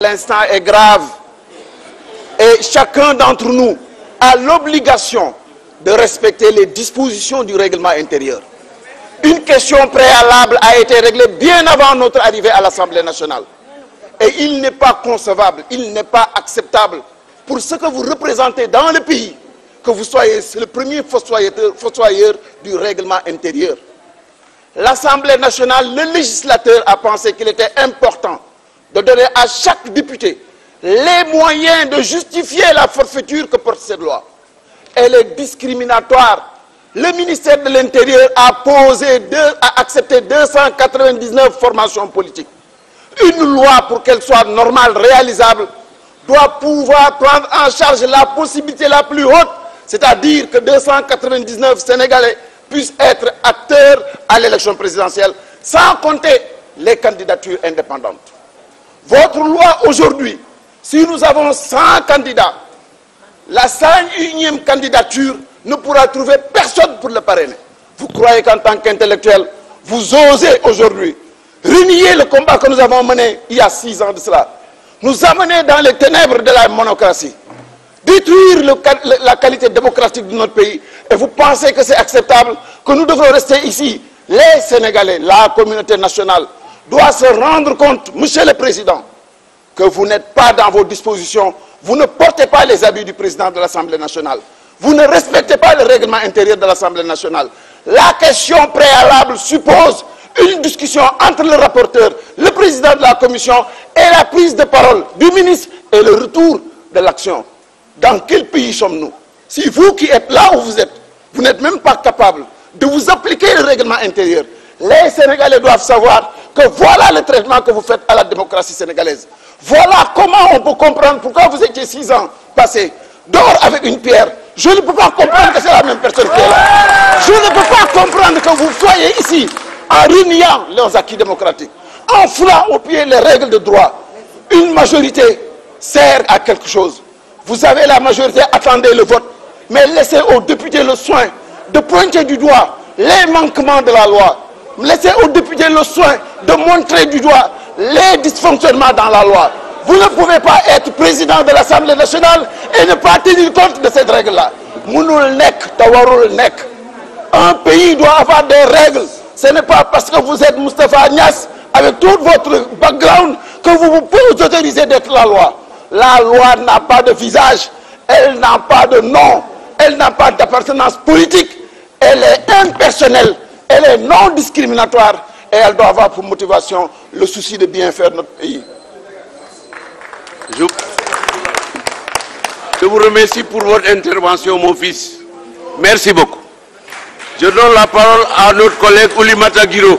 L'instant est grave et chacun d'entre nous a l'obligation de respecter les dispositions du règlement intérieur. Une question préalable a été réglée bien avant notre arrivée à l'Assemblée nationale. Et il n'est pas concevable, il n'est pas acceptable pour ce que vous représentez dans le pays que vous soyez le premier fossoyeur du règlement intérieur. L'Assemblée nationale, le législateur a pensé qu'il était important de donner à chaque député les moyens de justifier la forfaiture que porte cette loi. Elle est discriminatoire. Le ministère de l'Intérieur a accepté 299 formations politiques. Une loi, pour qu'elle soit normale, réalisable, doit pouvoir prendre en charge la possibilité la plus haute, c'est-à-dire que 299 Sénégalais puissent être acteurs à l'élection présidentielle, sans compter les candidatures indépendantes. Votre loi aujourd'hui, si nous avons 100 candidats, la 101e candidature ne pourra trouver personne pour le parrainer. Vous croyez qu'en tant qu'intellectuel, vous osez aujourd'hui renier le combat que nous avons mené il y a 6 ans de cela, nous amener dans les ténèbres de la monocratie, détruire la qualité démocratique de notre pays, et vous pensez que c'est acceptable que nous devons rester ici? Les Sénégalais, la communauté nationale, doit se rendre compte, Monsieur le Président, que vous n'êtes pas dans vos dispositions, vous ne portez pas les habits du président de l'Assemblée nationale, vous ne respectez pas le règlement intérieur de l'Assemblée nationale. La question préalable suppose une discussion entre le rapporteur, le président de la commission et la prise de parole du ministre et le retour de l'action. Dans quel pays sommes-nous? Si vous qui êtes là où vous n'êtes même pas capable de vous appliquer le règlement intérieur, les Sénégalais doivent savoir que voilà le traitement que vous faites à la démocratie sénégalaise. Voilà comment on peut comprendre pourquoi vous étiez 6 ans passés dehors avec une pierre. Je ne peux pas comprendre que c'est la même personne qui est là. Je ne peux pas comprendre que vous soyez ici en reniant leurs acquis démocratiques, en foulant au pied les règles de droit. Une majorité sert à quelque chose. Vous avez la majorité, attendez le vote, mais laissez aux députés le soin de pointer du doigt les manquements de la loi. Laissez aux députés le soin de montrer du doigt les dysfonctionnements dans la loi. Vous ne pouvez pas être président de l'Assemblée nationale et ne pas tenir compte de cette règle-là. Munul nek, tawarul nek. Un pays doit avoir des règles. Ce n'est pas parce que vous êtes Moustapha Niasse, avec tout votre background, que vous pouvez vous autoriser d'être la loi. La loi n'a pas de visage, elle n'a pas de nom, elle n'a pas d'appartenance politique, elle est impersonnelle, elle est non discriminatoire et elle doit avoir pour motivation le souci de bien faire notre pays. Je vous remercie pour votre intervention, mon fils. Merci beaucoup. Je donne la parole à notre collègue Oulimata Guiro.